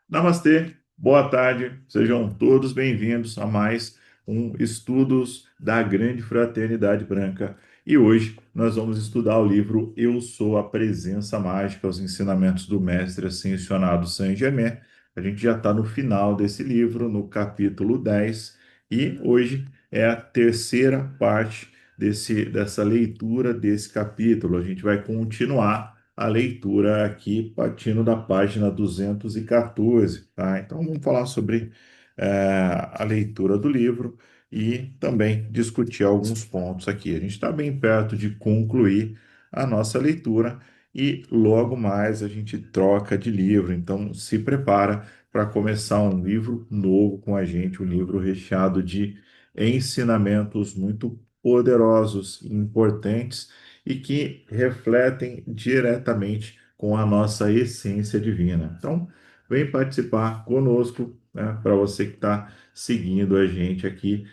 Namastê, boa tarde, sejam todos bem-vindos a mais um Estudos da Grande Fraternidade Branca. E hoje nós vamos estudar o livro Eu Sou a Presença Mágica, os ensinamentos do Mestre Ascensionado Saint-Germain. A gente já está no final desse livro, no capítulo 10, e hoje é a terceira parte dessa leitura desse capítulo. A gente vai continuar a leitura aqui, partindo da página 214, tá? Então, vamos falar sobre a leitura do livro e também discutir alguns pontos aqui. A gente está bem perto de concluir a nossa leitura e logo mais a gente troca de livro. Então, se prepara para começar um livro novo com a gente, um livro recheado de ensinamentos muito poderosos e importantes e que refletem diretamente com a nossa essência divina. Então, vem participar conosco, né? Para você que está seguindo a gente aqui,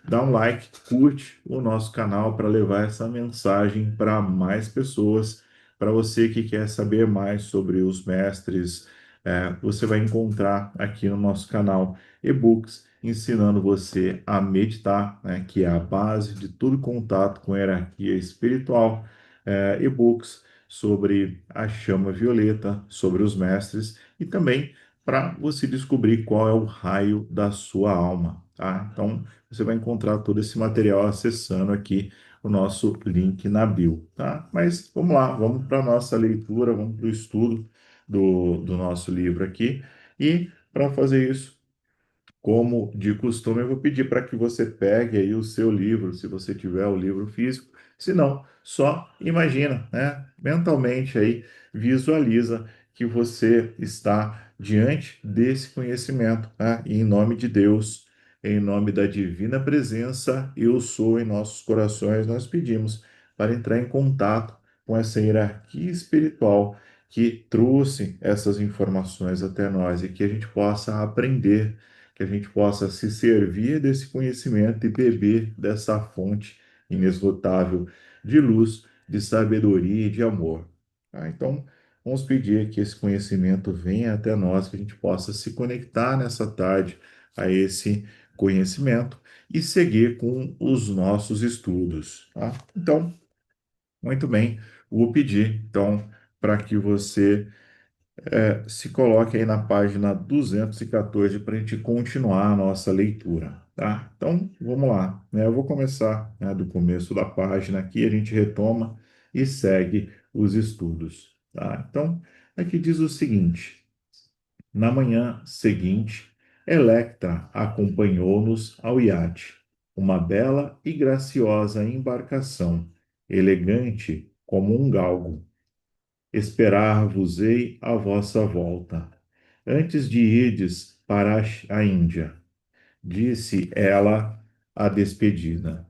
dá um like, curte o nosso canal para levar essa mensagem para mais pessoas. Para você que quer saber mais sobre os mestres, você vai encontrar aqui no nosso canal e-books ensinando você a meditar, né, que é a base de todo contato com a hierarquia espiritual, e-books sobre a chama violeta, sobre os mestres e também para você descobrir qual é o raio da sua alma, tá? Então, você vai encontrar todo esse material acessando aqui o nosso link na bio, tá? Mas vamos lá, vamos para a nossa leitura, vamos para o estudo do nosso livro aqui. E para fazer isso, como de costume, eu vou pedir para que você pegue aí o seu livro, se você tiver o livro físico. Se não, só imagina, né? Mentalmente aí, visualiza que você está diante desse conhecimento, né? E em nome de Deus, em nome da divina presença, eu sou em nossos corações, nós pedimos para entrar em contato com essa hierarquia espiritual que trouxe essas informações até nós e que a gente possa aprender, que a gente possa se servir desse conhecimento e beber dessa fonte inesgotável de luz, de sabedoria e de amor. Tá? Então, vamos pedir que esse conhecimento venha até nós, que a gente possa se conectar nessa tarde a esse conhecimento e seguir com os nossos estudos. Tá? Então, muito bem, vou pedir, então, para que você se coloque aí na página 214 para a gente continuar a nossa leitura, tá? Então, vamos lá, né? Eu vou começar, né, do começo da página aqui, a gente retoma e segue os estudos, tá? Então, aqui diz o seguinte: na manhã seguinte, Electra acompanhou-nos ao iate, uma bela e graciosa embarcação, elegante como um galgo. Esperar-vos-ei à vossa volta, antes de irdes para a Índia, disse ela à despedida.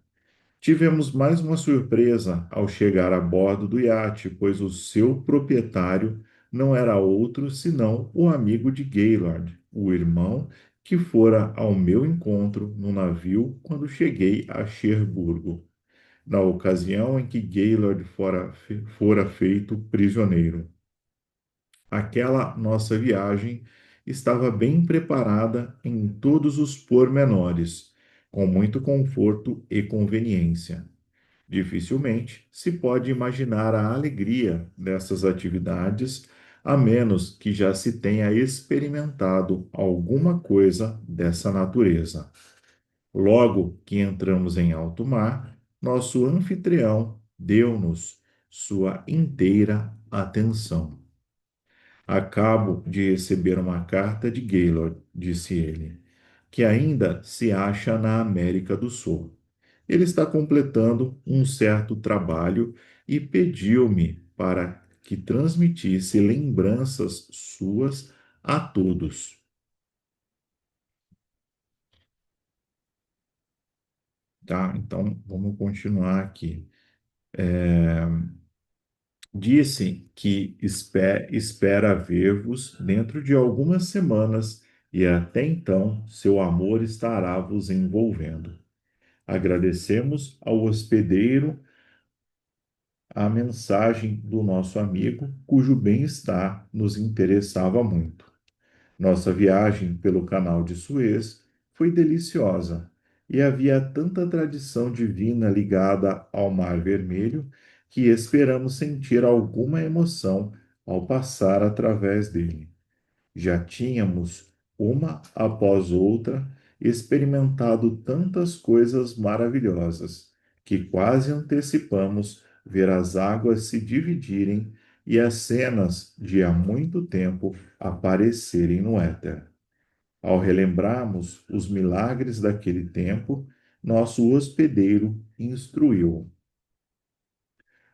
Tivemos mais uma surpresa ao chegar a bordo do iate, pois o seu proprietário não era outro senão o amigo de Gaylord, o irmão que fora ao meu encontro no navio quando cheguei a Cherburgo, na ocasião em que Gaylord fora feito prisioneiro. Aquela nossa viagem estava bem preparada em todos os pormenores, com muito conforto e conveniência. Dificilmente se pode imaginar a alegria dessas atividades, a menos que já se tenha experimentado alguma coisa dessa natureza. Logo que entramos em alto mar, nosso anfitrião deu-nos sua inteira atenção. Acabo de receber uma carta de Gaylord, disse ele, que ainda se acha na América do Sul. Ele está completando um certo trabalho e pediu-me para que transmitisse lembranças suas a todos. Tá? Então, vamos continuar aqui. Disse que espera ver-vos dentro de algumas semanas e até então seu amor estará vos envolvendo. Agradecemos ao hospedeiro a mensagem do nosso amigo, cujo bem-estar nos interessava muito. Nossa viagem pelo Canal de Suez foi deliciosa e havia tanta tradição divina ligada ao Mar Vermelho que esperamos sentir alguma emoção ao passar através dele. Já tínhamos, uma após outra, experimentado tantas coisas maravilhosas que quase antecipamos ver as águas se dividirem e as cenas de há muito tempo aparecerem no éter. Ao relembrarmos os milagres daquele tempo, nosso hospedeiro instruiu: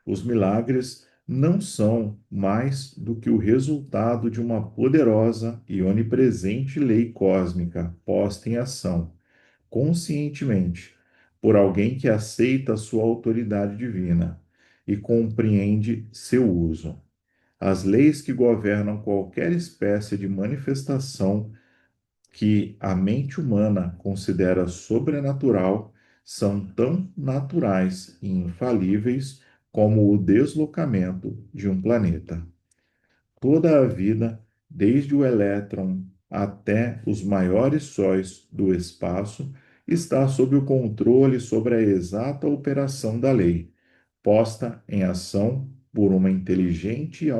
os milagres não são mais do que o resultado de uma poderosa e onipresente lei cósmica posta em ação, conscientemente, por alguém que aceita a sua autoridade divina e compreende seu uso. As leis que governam qualquer espécie de manifestação que a mente humana considera sobrenatural são tão naturais e infalíveis como o deslocamento de um planeta. Toda a vida, desde o elétron até os maiores sóis do espaço, está sob o controle sobre a exata operação da lei, posta em ação por uma inteligente e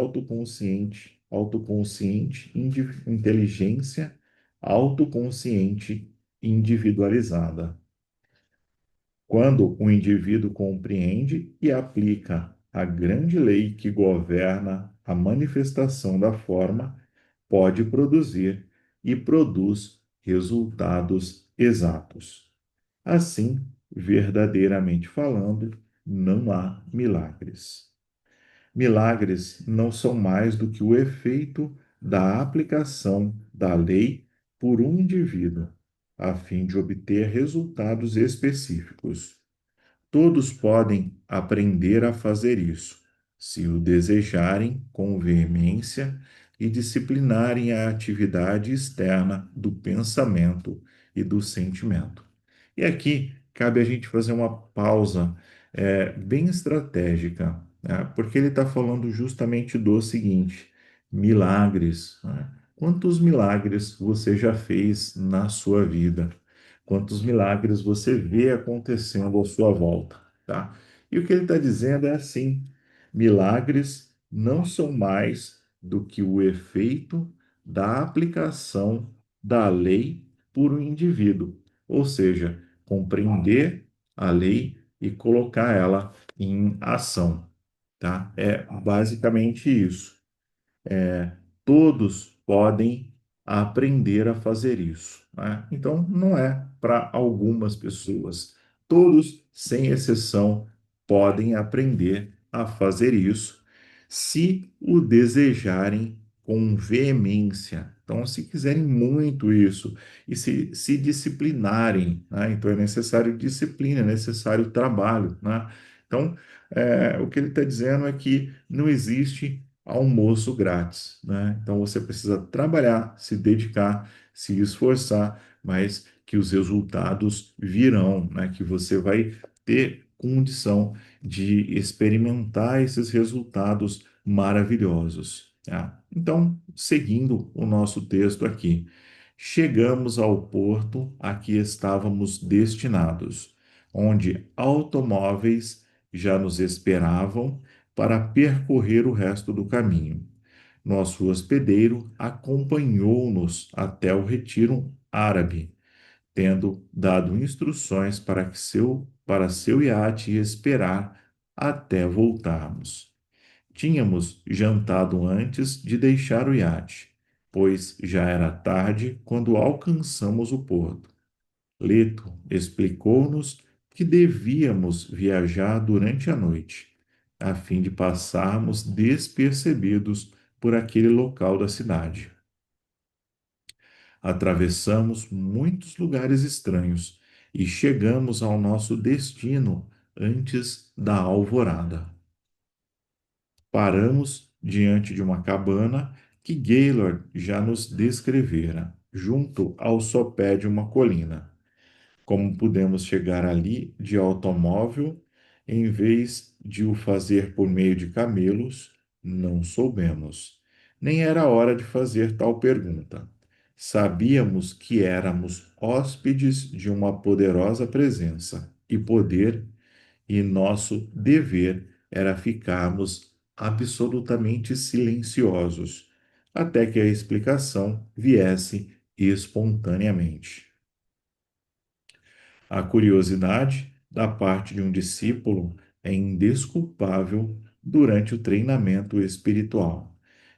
inteligência autoconsciente individualizada. Quando o indivíduo compreende e aplica a grande lei que governa a manifestação da forma, pode produzir e produz resultados exatos. Assim, verdadeiramente falando, não há milagres. Milagres não são mais do que o efeito da aplicação da lei por um indivíduo, a fim de obter resultados específicos. Todos podem aprender a fazer isso, se o desejarem com veemência e disciplinarem a atividade externa do pensamento e do sentimento. E aqui cabe a gente fazer uma pausa bem estratégica, né? Porque ele está falando justamente do seguinte: milagres, né? Quantos milagres você já fez na sua vida? Quantos milagres você vê acontecendo à sua volta, tá? E o que ele está dizendo é assim: milagres não são mais do que o efeito da aplicação da lei por um indivíduo, ou seja, compreender a lei e colocar ela em ação, tá? É basicamente isso. Todos podem aprender a fazer isso, né? Então, não é para algumas pessoas. Todos, sem exceção, podem aprender a fazer isso se o desejarem com veemência. Então, se quiserem muito isso e se disciplinarem, né? Então, é necessário disciplina, é necessário trabalho, né? Então, o que ele está dizendo é que não existe almoço grátis, né? Então você precisa trabalhar, se dedicar, se esforçar, mas que os resultados virão, né? Que você vai ter condição de experimentar esses resultados maravilhosos, tá? Então, seguindo o nosso texto aqui, chegamos ao porto a que estávamos destinados, onde automóveis já nos esperavam para percorrer o resto do caminho. Nosso hospedeiro acompanhou-nos até o retiro árabe, tendo dado instruções para seu iate esperar até voltarmos. Tínhamos jantado antes de deixar o iate, pois já era tarde quando alcançamos o porto. Leto explicou-nos que devíamos viajar durante a noite, a fim de passarmos despercebidos por aquele local da cidade. Atravessamos muitos lugares estranhos e chegamos ao nosso destino antes da alvorada. Paramos diante de uma cabana que Gaylord já nos descrevera, junto ao sopé de uma colina. Como pudemos chegar ali de automóvel, em vez de o fazer por meio de camelos, não soubemos. Nem era hora de fazer tal pergunta. Sabíamos que éramos hóspedes de uma poderosa presença e poder, e nosso dever era ficarmos absolutamente silenciosos até que a explicação viesse espontaneamente. A curiosidade da parte de um discípulo é indesculpável durante o treinamento espiritual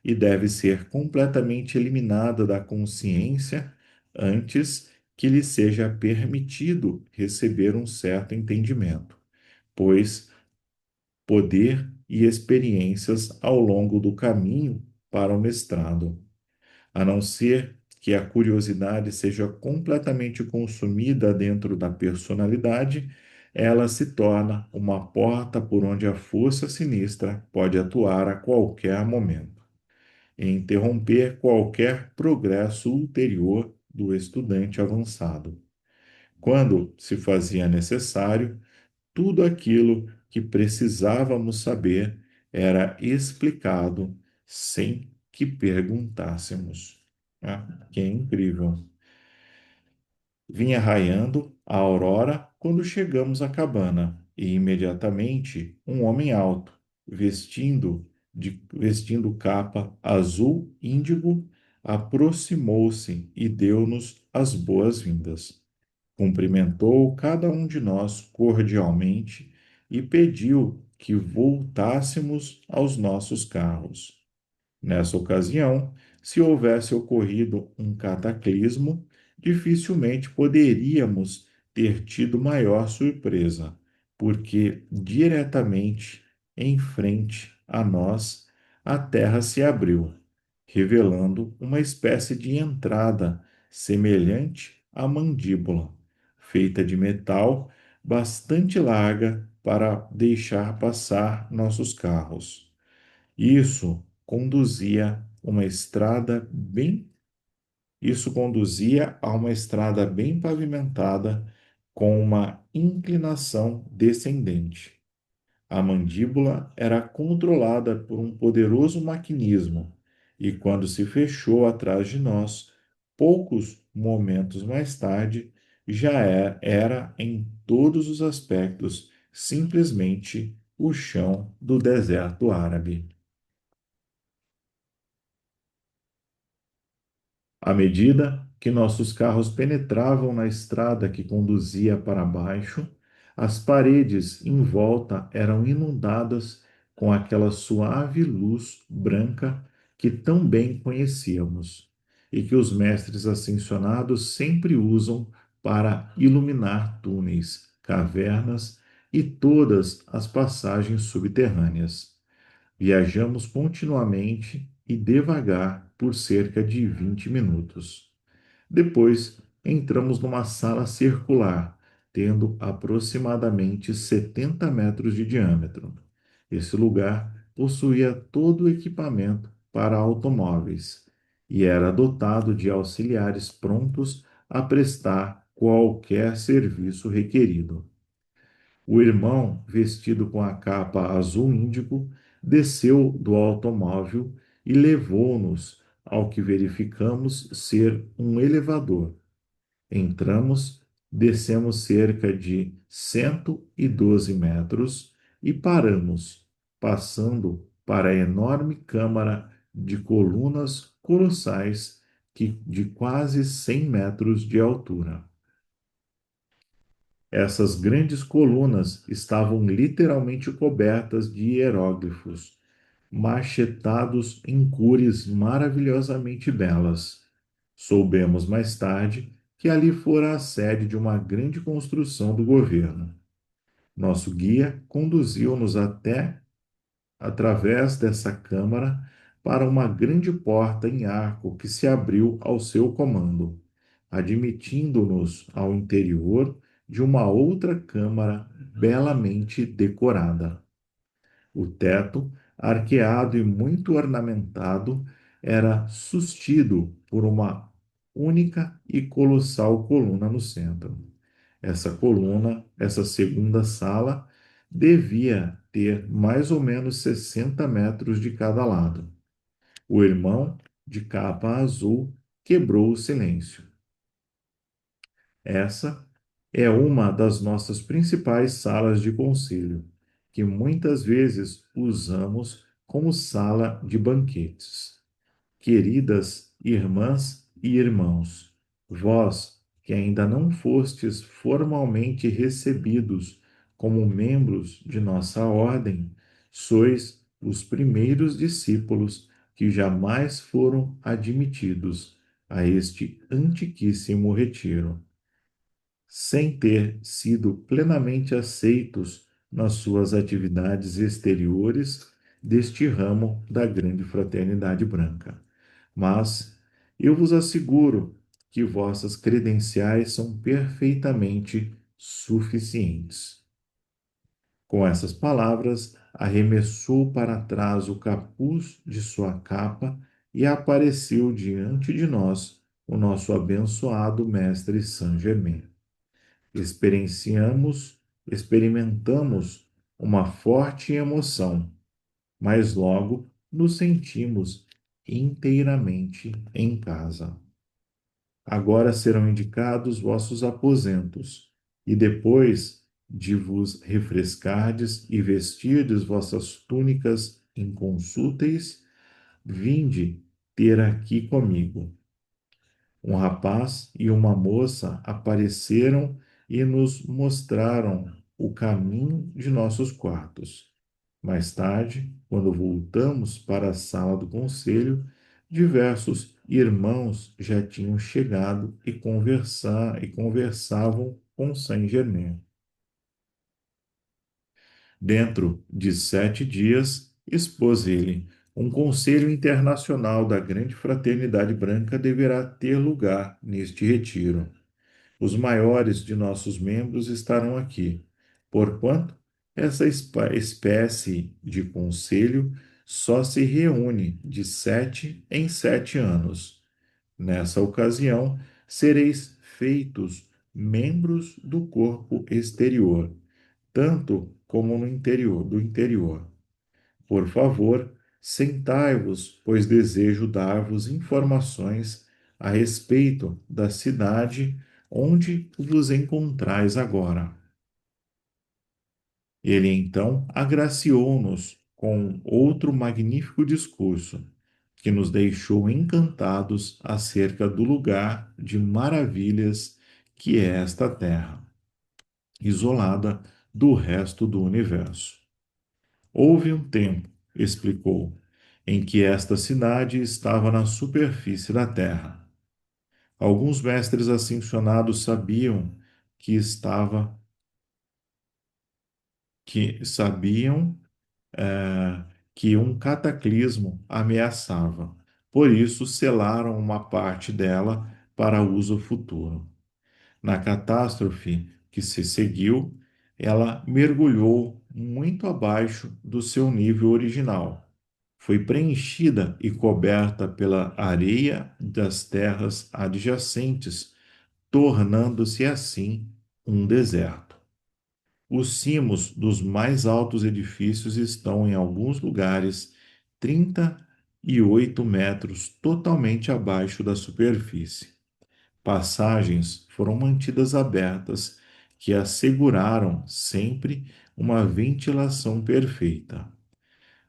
e deve ser completamente eliminada da consciência antes que lhe seja permitido receber um certo entendimento, pois poder e experiências ao longo do caminho para o mestrado. A não ser que a curiosidade seja completamente consumida dentro da personalidade, ela se torna uma porta por onde a força sinistra pode atuar a qualquer momento e interromper qualquer progresso ulterior do estudante avançado. Quando se fazia necessário, tudo aquilo que precisávamos saber era explicado sem que perguntássemos. Ah, que incrível! Vinha raiando a aurora quando chegamos à cabana, e imediatamente um homem alto, vestindo capa azul índigo, aproximou-se e deu-nos as boas-vindas. Cumprimentou cada um de nós cordialmente e pediu que voltássemos aos nossos carros. Nessa ocasião, se houvesse ocorrido um cataclismo, dificilmente poderíamos ter tido maior surpresa, porque diretamente em frente a nós a terra se abriu, revelando uma espécie de entrada semelhante à mandíbula, feita de metal bastante larga para deixar passar nossos carros. Isso conduzia a uma estrada bem pavimentada com uma inclinação descendente. A mandíbula era controlada por um poderoso maquinismo e quando se fechou atrás de nós, poucos momentos mais tarde, era em todos os aspectos simplesmente o chão do deserto árabe. À medida que nossos carros penetravam na estrada que conduzia para baixo, as paredes em volta eram inundadas com aquela suave luz branca que tão bem conhecíamos e que os mestres ascensionados sempre usam para iluminar túneis, cavernas e todas as passagens subterrâneas. Viajamos continuamente e devagar por cerca de 20 minutos. Depois, entramos numa sala circular, tendo aproximadamente 70 metros de diâmetro. Esse lugar possuía todo o equipamento para automóveis e era dotado de auxiliares prontos a prestar qualquer serviço requerido. O irmão, vestido com a capa azul índigo, desceu do automóvel e levou-nos ao que verificamos ser um elevador. Entramos, descemos cerca de 112 metros e paramos, passando para a enorme câmara de colunas colossais de quase 100 metros de altura. Essas grandes colunas estavam literalmente cobertas de hieróglifos, machetados em cores maravilhosamente belas. Soubemos mais tarde que ali fora a sede de uma grande construção do governo. Nosso guia conduziu-nos até através dessa câmara para uma grande porta em arco que se abriu ao seu comando, admitindo-nos ao interior de uma outra câmara belamente decorada. O teto, arqueado e muito ornamentado, era sustido por uma única e colossal coluna no centro. Essa segunda sala, devia ter mais ou menos 60 metros de cada lado. O irmão, de capa azul, quebrou o silêncio. Essa é uma das nossas principais salas de conselho, que muitas vezes usamos como sala de banquetes. Queridas irmãs e irmãos, vós que ainda não fostes formalmente recebidos como membros de nossa ordem, sois os primeiros discípulos que jamais foram admitidos a este antiquíssimo retiro, sem ter sido plenamente aceitos nas suas atividades exteriores deste ramo da grande fraternidade branca. Mas eu vos asseguro que vossas credenciais são perfeitamente suficientes. Com essas palavras, arremessou para trás o capuz de sua capa e apareceu diante de nós o nosso abençoado mestre Saint-Germain. Experimentamos uma forte emoção, mas logo nos sentimos inteiramente em casa. Agora serão indicados vossos aposentos, e depois de vos refrescardes e vestirdes vossas túnicas inconsúteis, vinde ter aqui comigo. Um rapaz e uma moça apareceram e nos mostraram o caminho de nossos quartos. Mais tarde, quando voltamos para a sala do conselho, diversos irmãos já tinham chegado e conversavam com Saint-Germain. Dentro de 7 dias, expôs ele, um conselho internacional da Grande Fraternidade Branca deverá ter lugar neste retiro. Os maiores de nossos membros estarão aqui, porquanto essa espécie de conselho só se reúne de 7 em 7 anos. Nessa ocasião, sereis feitos membros do corpo exterior, tanto como no interior do interior. Por favor, sentai-vos, pois desejo dar-vos informações a respeito da cidade onde vos encontrais agora. Ele então agraciou-nos com outro magnífico discurso, que nos deixou encantados acerca do lugar de maravilhas que é esta terra, isolada do resto do universo. Houve um tempo, explicou, em que esta cidade estava na superfície da terra. Alguns mestres ascensionados sabiam que estava, que sabiam que um cataclismo ameaçava. Por isso, selaram uma parte dela para uso futuro. Na catástrofe que se seguiu, ela mergulhou muito abaixo do seu nível original. Foi preenchida e coberta pela areia das terras adjacentes, tornando-se assim um deserto. Os cimos dos mais altos edifícios estão, em alguns lugares, 38 metros totalmente abaixo da superfície. Passagens foram mantidas abertas que asseguraram sempre uma ventilação perfeita.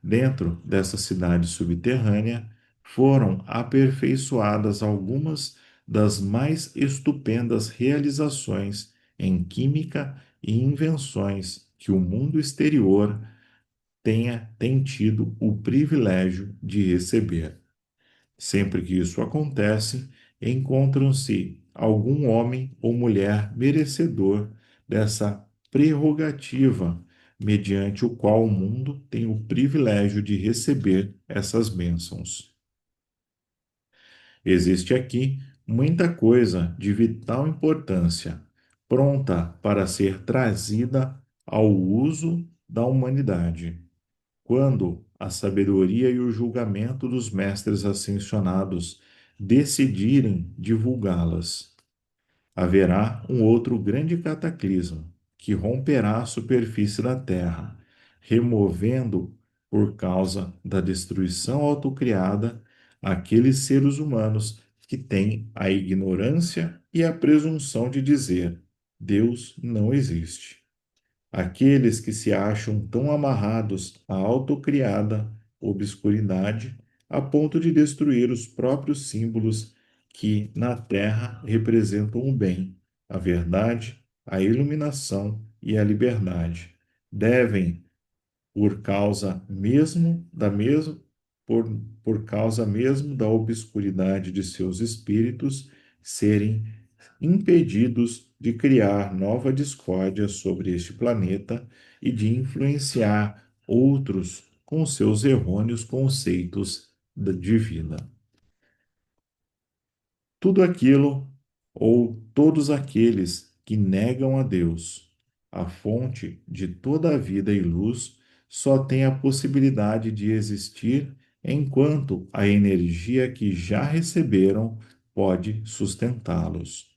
Dentro dessa cidade subterrânea foram aperfeiçoadas algumas das mais estupendas realizações em química e invenções que o mundo exterior tem tido o privilégio de receber. Sempre que isso acontece, encontram-se algum homem ou mulher merecedor dessa prerrogativa, mediante o qual o mundo tem o privilégio de receber essas bênçãos. Existe aqui muita coisa de vital importância, pronta para ser trazida ao uso da humanidade, quando a sabedoria e o julgamento dos mestres ascensionados decidirem divulgá-las. Haverá um outro grande cataclismo que romperá a superfície da Terra, removendo, por causa da destruição autocriada, aqueles seres humanos que têm a ignorância e a presunção de dizer: Deus não existe. Aqueles que se acham tão amarrados à autocriada obscuridade a ponto de destruir os próprios símbolos que na Terra representam o bem, a verdade, a iluminação e a liberdade, devem por causa mesmo da mesmo por, por causa mesmo da obscuridade de seus espíritos serem impedidos de criar nova discórdia sobre este planeta e de influenciar outros com seus errôneos conceitos de vida. Tudo aquilo ou todos aqueles que negam a Deus, a fonte de toda a vida e luz, só têm a possibilidade de existir enquanto a energia que já receberam pode sustentá-los.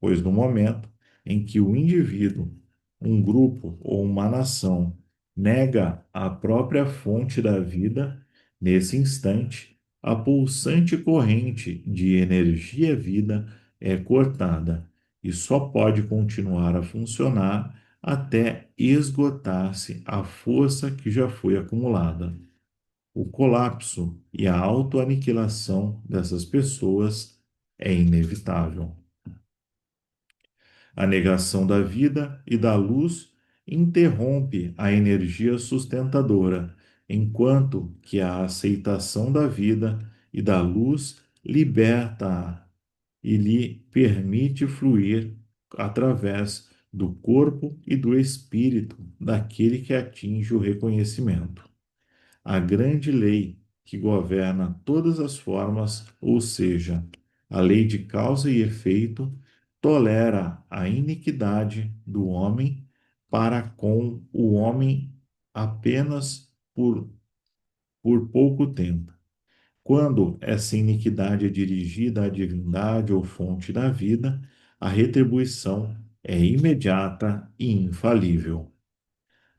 Pois no momento em que o indivíduo, um grupo ou uma nação nega a própria fonte da vida, nesse instante, a pulsante corrente de energia-vida é cortada e só pode continuar a funcionar até esgotar-se a força que já foi acumulada. O colapso e a autoaniquilação dessas pessoas é inevitável. A negação da vida e da luz interrompe a energia sustentadora, enquanto que a aceitação da vida e da luz liberta-a e lhe permite fluir através do corpo e do espírito daquele que atinge o reconhecimento. A grande lei que governa todas as formas, ou seja, a lei de causa e efeito, tolera a iniquidade do homem para com o homem apenas por pouco tempo. Quando essa iniquidade é dirigida à divindade ou fonte da vida, a retribuição é imediata e infalível.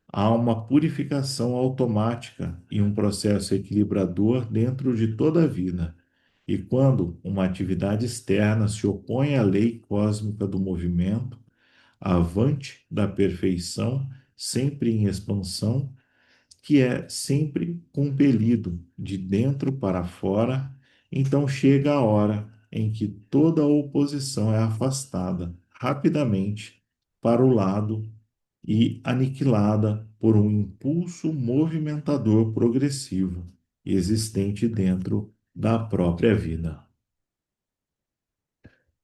Há uma purificação automática e um processo equilibrador dentro de toda a vida. E quando uma atividade externa se opõe à lei cósmica do movimento, avante da perfeição, sempre em expansão, que é sempre compelido de dentro para fora, então chega a hora em que toda a oposição é afastada rapidamente para o lado e aniquilada por um impulso movimentador progressivo existente dentro da própria vida.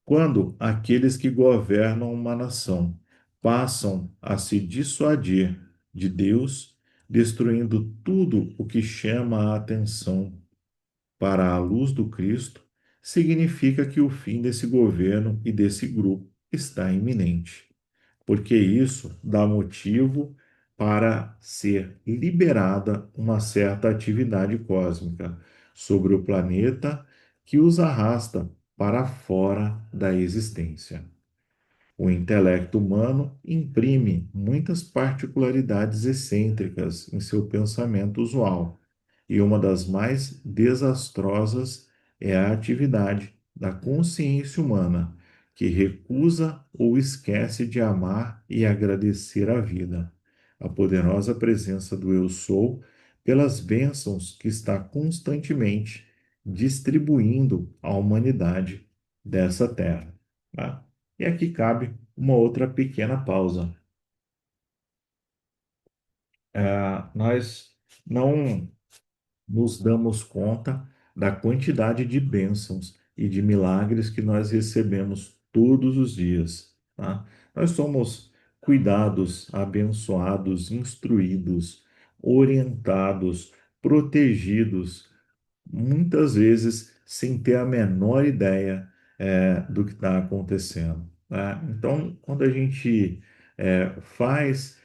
Quando aqueles que governam uma nação passam a se dissuadir de Deus, destruindo tudo o que chama a atenção para a luz do Cristo, significa que o fim desse governo e desse grupo está iminente, porque isso dá motivo para ser liberada uma certa atividade cósmica sobre o planeta que os arrasta para fora da existência. O intelecto humano imprime muitas particularidades excêntricas em seu pensamento usual, e uma das mais desastrosas é a atividade da consciência humana, que recusa ou esquece de amar e agradecer a vida, a poderosa presença do Eu Sou, pelas bênçãos que está constantemente distribuindo à humanidade dessa terra. Tá? E aqui cabe uma outra pequena pausa. Nós não nos damos conta da quantidade de bênçãos e de milagres que nós recebemos todos os dias, tá? Nós somos cuidados, abençoados, instruídos, orientados, protegidos, muitas vezes sem ter a menor ideia do que está acontecendo, tá? Então, quando a gente faz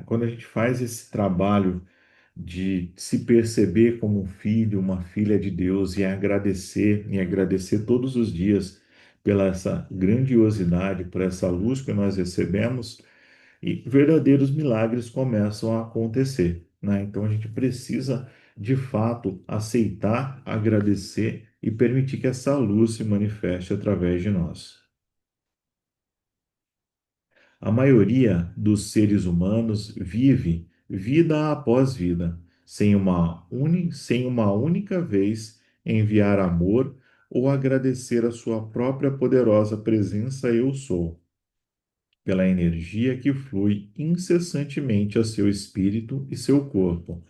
quando a gente faz esse trabalho de se perceber como um filho, uma filha de Deus e agradecer todos os dias pela essa grandiosidade, por essa luz que nós recebemos, e verdadeiros milagres começam a acontecer, né? Então a gente precisa de fato, aceitar, agradecer e permitir que essa luz se manifeste através de nós. A maioria dos seres humanos vive vida após vida, sem uma única vez enviar amor ou agradecer a sua própria poderosa presença Eu Sou, pela energia que flui incessantemente a seu espírito e seu corpo,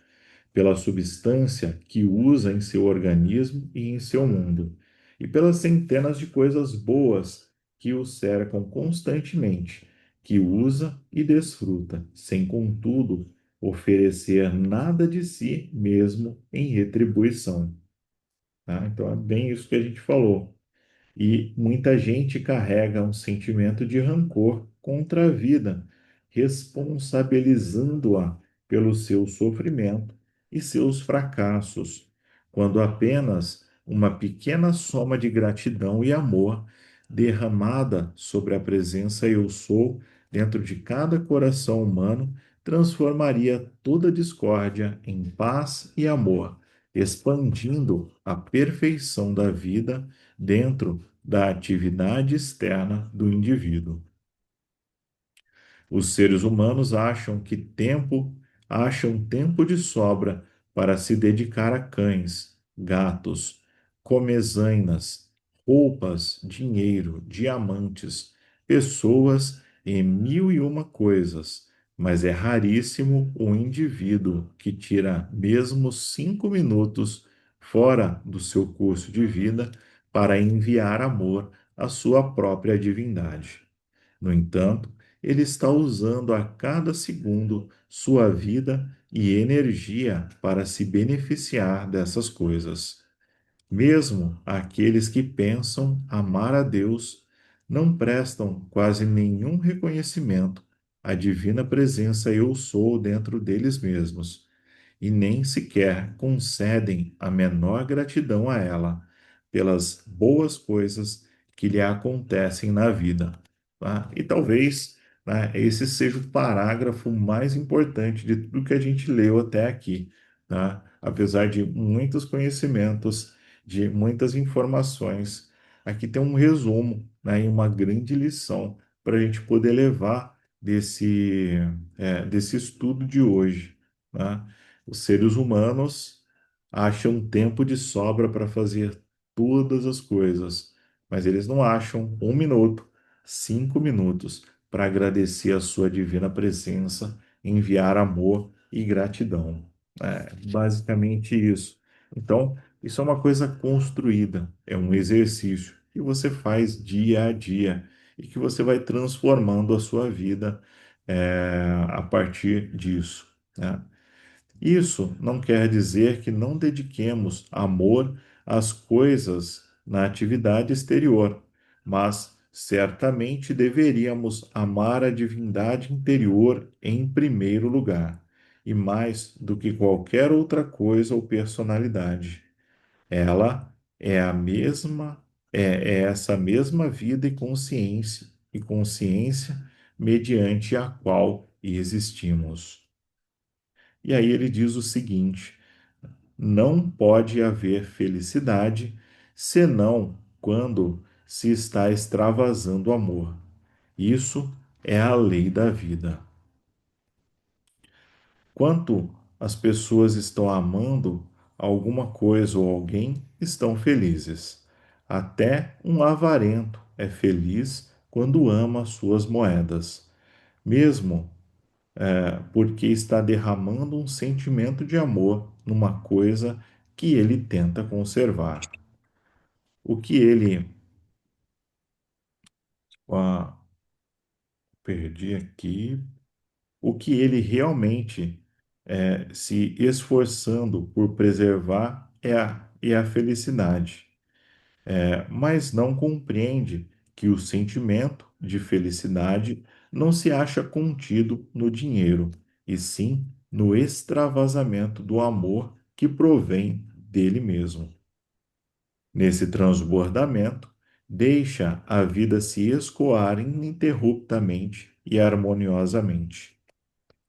pela substância que usa em seu organismo e em seu mundo, e pelas centenas de coisas boas que o cercam constantemente, que usa e desfruta, sem, contudo, oferecer nada de si mesmo em retribuição. Tá? Então é bem isso que a gente falou. E muita gente carrega um sentimento de rancor contra a vida, responsabilizando-a pelo seu sofrimento e seus fracassos, quando apenas uma pequena soma de gratidão e amor derramada sobre a presença Eu Sou dentro de cada coração humano transformaria toda discórdia em paz e amor, expandindo a perfeição da vida dentro da atividade externa do indivíduo. Os seres humanos acham tempo de sobra para se dedicar a cães, gatos, comezainas, roupas, dinheiro, diamantes, pessoas e mil e uma coisas, mas é raríssimo o indivíduo que tira mesmo 5 minutos fora do seu curso de vida para enviar amor à sua própria divindade. No entanto, ele está usando a cada segundo sua vida e energia para se beneficiar dessas coisas. Mesmo aqueles que pensam amar a Deus não prestam quase nenhum reconhecimento à divina presença Eu Sou dentro deles mesmos e nem sequer concedem a menor gratidão a ela pelas boas coisas que lhe acontecem na vida. Tá? E talvez, né, esse seja o parágrafo mais importante de tudo que a gente leu até aqui. Tá? Apesar de muitos conhecimentos, de muitas informações, aqui tem um resumo, né, e uma grande lição para a gente poder levar desse estudo de hoje. Né? Os seres humanos acham tempo de sobra para fazer todas as coisas, mas eles não acham 1 minuto, 5 minutos para agradecer a sua divina presença, enviar amor e gratidão. É basicamente isso. Então, isso é uma coisa construída, é um exercício que você faz dia a dia e que você vai transformando a sua vida a partir disso, né? Isso não quer dizer que não dediquemos amor às coisas na atividade exterior, mas certamente deveríamos amar a divindade interior em primeiro lugar, e mais do que qualquer outra coisa ou personalidade. Ela é a mesma, é essa mesma vida e consciência mediante a qual existimos. E aí ele diz o seguinte: não pode haver felicidade senão quando se está extravasando amor. Isso é a lei da vida. Quanto as pessoas estão amando alguma coisa ou alguém, estão felizes. Até um avarento é feliz quando ama suas moedas, mesmo porque está derramando um sentimento de amor numa coisa que ele tenta conservar. O que ele. Ah, perdi aqui. O que ele realmente se esforçando por preservar é a felicidade, mas não compreende que o sentimento de felicidade não se acha contido no dinheiro, e sim no extravasamento do amor que provém dele mesmo. Nesse transbordamento, deixa a vida se escoar ininterruptamente e harmoniosamente.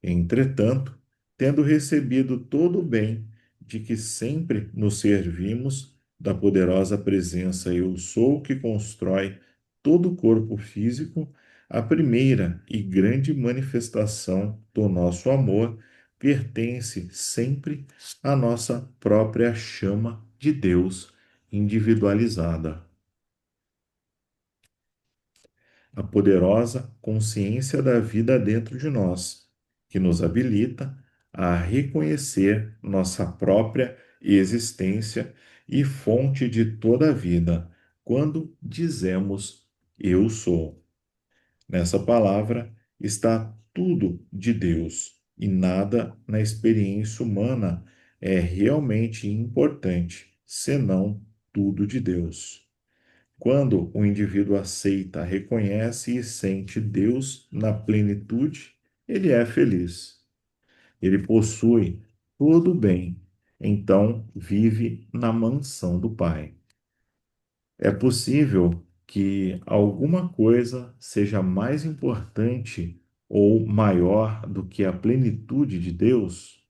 Entretanto, tendo recebido todo o bem de que sempre nos servimos da poderosa presença Eu Sou que constrói todo o corpo físico, a primeira e grande manifestação do nosso amor pertence sempre à nossa própria chama de Deus individualizada. A poderosa consciência da vida dentro de nós, que nos habilita a reconhecer nossa própria existência e fonte de toda a vida, quando dizemos Eu sou. Nessa palavra está tudo de Deus e nada na experiência humana é realmente importante, senão tudo de Deus. Quando o indivíduo aceita, reconhece e sente Deus na plenitude, ele é feliz. Ele possui todo o bem, então vive na mansão do Pai. É possível que alguma coisa seja mais importante ou maior do que a plenitude de Deus?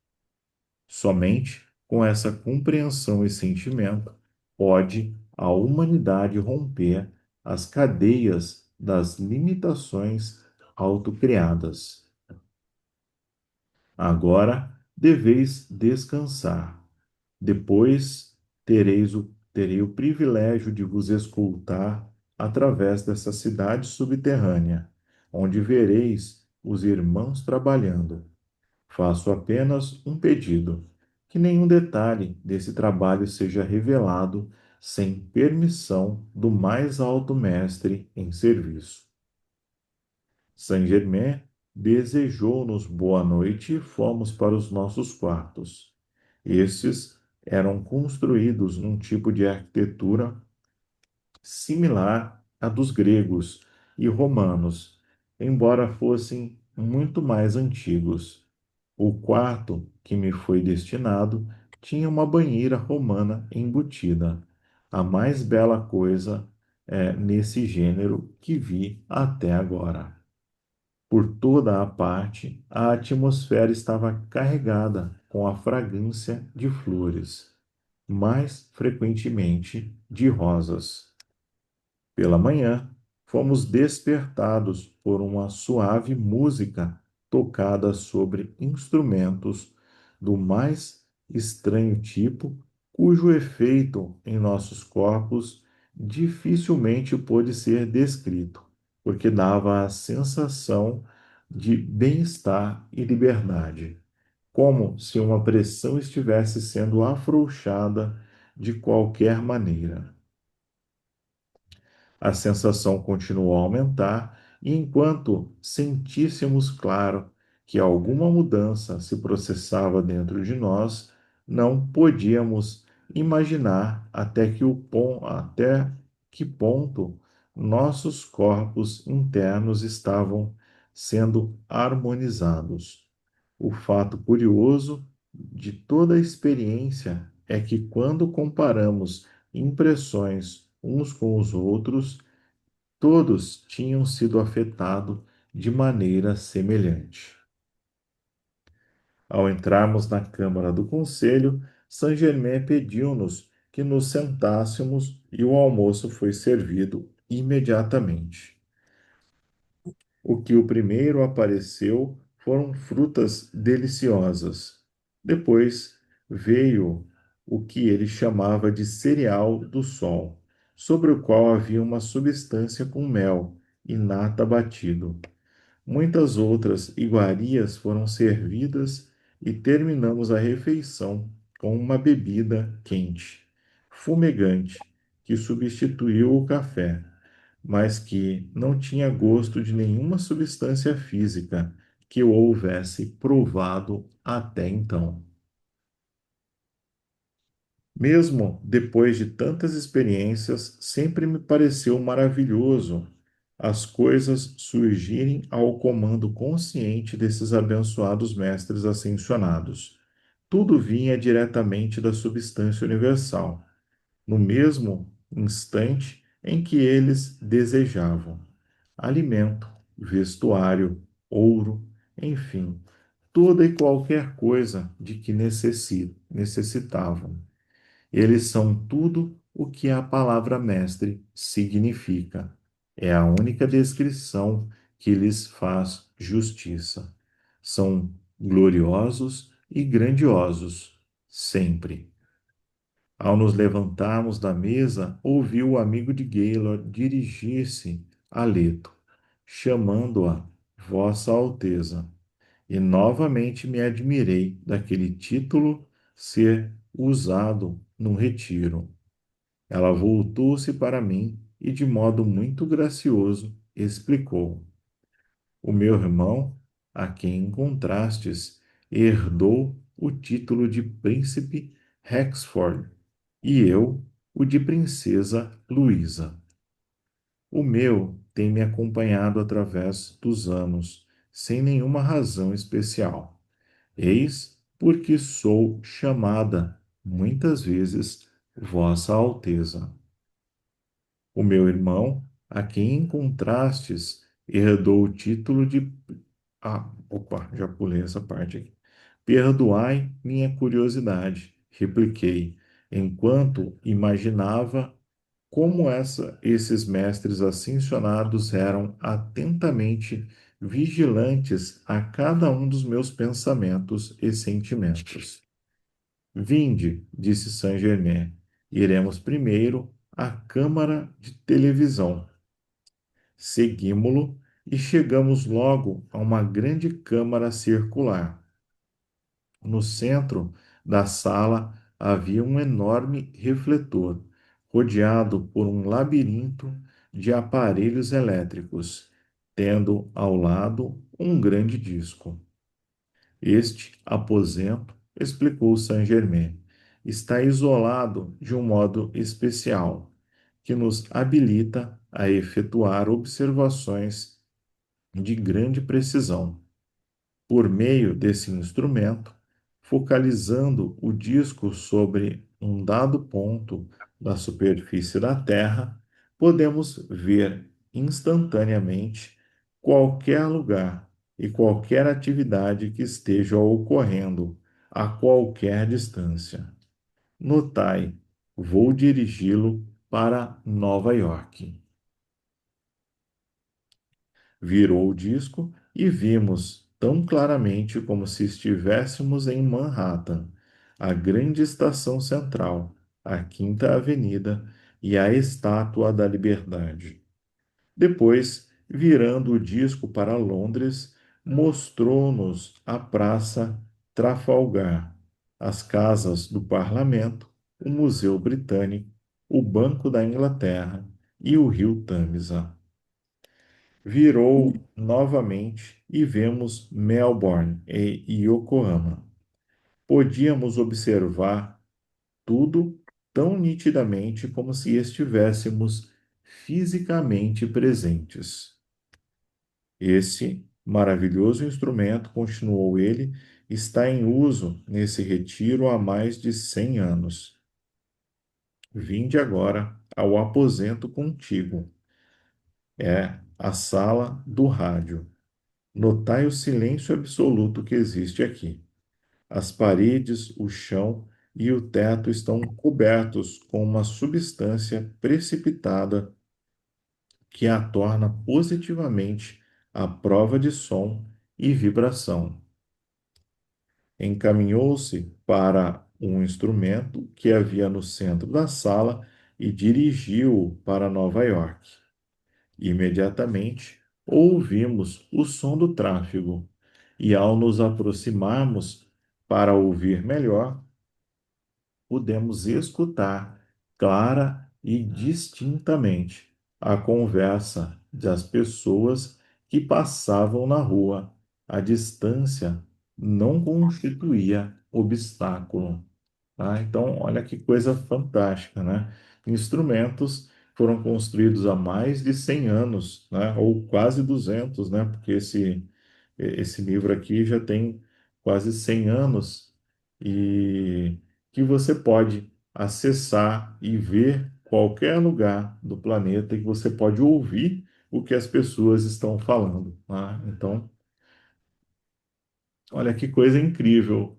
Somente com essa compreensão e sentimento pode a humanidade romper as cadeias das limitações autocriadas. Agora deveis descansar. Depois terei o privilégio de vos escoltar através dessa cidade subterrânea, onde vereis os irmãos trabalhando. Faço apenas um pedido: que nenhum detalhe desse trabalho seja revelado sem permissão do mais alto mestre em serviço. Saint-Germain desejou-nos boa noite e fomos para os nossos quartos. Estes eram construídos num tipo de arquitetura similar à dos gregos e romanos, embora fossem muito mais antigos. O quarto que me foi destinado tinha uma banheira romana embutida, a mais bela coisa nesse gênero que vi até agora. Por toda a parte, a atmosfera estava carregada com a fragrância de flores, mais frequentemente de rosas. Pela manhã, fomos despertados por uma suave música tocada sobre instrumentos do mais estranho tipo, cujo efeito em nossos corpos dificilmente pôde ser descrito, porque dava a sensação de bem-estar e liberdade, como se uma pressão estivesse sendo afrouxada de qualquer maneira. A sensação continuou a aumentar, e enquanto sentíssemos claro que alguma mudança se processava dentro de nós, não podíamos imaginar até que ponto nossos corpos internos estavam sendo harmonizados. O fato curioso de toda a experiência é que, quando comparamos impressões uns com os outros, todos tinham sido afetados de maneira semelhante. Ao entrarmos na Câmara do Conselho, Saint-Germain pediu-nos que nos sentássemos e o almoço foi servido imediatamente. O que o primeiro apareceu foram frutas deliciosas. Depois veio o que ele chamava de cereal do sol, sobre o qual havia uma substância com mel e nata batido. Muitas outras iguarias foram servidas e terminamos a refeição com uma bebida quente, fumegante, que substituiu o café, mas que não tinha gosto de nenhuma substância física que eu houvesse provado até então. Mesmo depois de tantas experiências, sempre me pareceu maravilhoso as coisas surgirem ao comando consciente desses abençoados mestres ascensionados. Tudo vinha diretamente da substância universal, no mesmo instante em que eles desejavam. Alimento, vestuário, ouro, enfim, toda e qualquer coisa de que necessitavam. Eles são tudo o que a palavra mestre significa. É a única descrição que lhes faz justiça. São gloriosos e grandiosos, sempre. Ao nos levantarmos da mesa, ouvi o amigo de Gaylord dirigir-se a Leto, chamando-a Vossa Alteza, e novamente me admirei daquele título ser usado num retiro. Ela voltou-se para mim e, de modo muito gracioso, explicou: O meu irmão, a quem encontrastes, herdou o título de Príncipe Rexford e eu o de Princesa Luísa. O meu tem me acompanhado através dos anos, sem nenhuma razão especial. Eis porque sou chamada muitas vezes Vossa Alteza. O meu irmão, a quem encontrastes, herdou o título de. Opa, já pulei essa parte aqui. Perdoai minha curiosidade, repliquei, enquanto imaginava como esses mestres ascensionados eram atentamente vigilantes a cada um dos meus pensamentos e sentimentos. Vinde, disse Saint-Germain, iremos primeiro à câmara de televisão. Seguimo-lo e chegamos logo a uma grande câmara circular. No centro da sala havia um enorme refletor, rodeado por um labirinto de aparelhos elétricos, tendo ao lado um grande disco. Este aposento, explicou Saint-Germain, está isolado de um modo especial, que nos habilita a efetuar observações de grande precisão. Por meio desse instrumento, focalizando o disco sobre um dado ponto da superfície da Terra, podemos ver instantaneamente qualquer lugar e qualquer atividade que esteja ocorrendo a qualquer distância. Notai, vou dirigi-lo para Nova York. Virou o disco e vimos, tão claramente como se estivéssemos em Manhattan, a grande estação central, a Quinta Avenida e a Estátua da Liberdade. Depois, virando o disco para Londres, mostrou-nos a Praça Trafalgar, as casas do Parlamento, o Museu Britânico, o Banco da Inglaterra e o Rio Tâmisa. Virou novamente e vemos Melbourne e Yokohama. Podíamos observar tudo tão nitidamente como se estivéssemos fisicamente presentes. Esse maravilhoso instrumento, continuou ele, está em uso nesse retiro há mais de 100 anos. Vinde agora ao aposento contigo. É a sala do rádio. Notai o silêncio absoluto que existe aqui. As paredes, o chão e o teto estão cobertos com uma substância precipitada que a torna positivamente à prova de som e vibração. Encaminhou-se para um instrumento que havia no centro da sala e dirigiu-o para Nova York. Imediatamente ouvimos o som do tráfego, e ao nos aproximarmos para ouvir melhor, pudemos escutar clara e distintamente a conversa das pessoas que passavam na rua. A distância não constituía obstáculo. Tá? Então, olha que coisa fantástica, né? Instrumentos foram construídos há mais de 100 anos, né? Ou quase 200, né? Porque esse livro aqui já tem quase 100 anos e que você pode acessar e ver qualquer lugar do planeta e que você pode ouvir o que as pessoas estão falando, tá? Então, Olha que coisa incrível,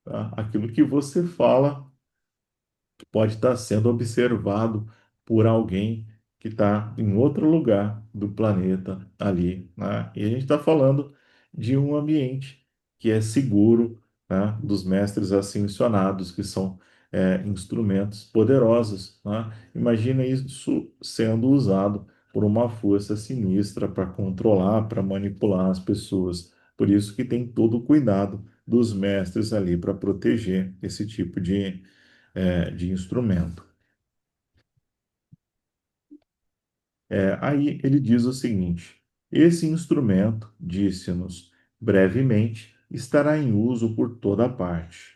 tá? Aquilo que você fala pode estar sendo observado por alguém que está em outro lugar do planeta ali, né? E a gente está falando de um ambiente que é seguro, né? Dos mestres ascensionados, que são instrumentos poderosos, né? Imagina isso sendo usado por uma força sinistra para controlar, para manipular as pessoas. Por isso que tem todo o cuidado dos mestres ali para proteger esse tipo de instrumento. Aí ele diz o seguinte: esse instrumento, disse-nos, brevemente estará em uso por toda parte.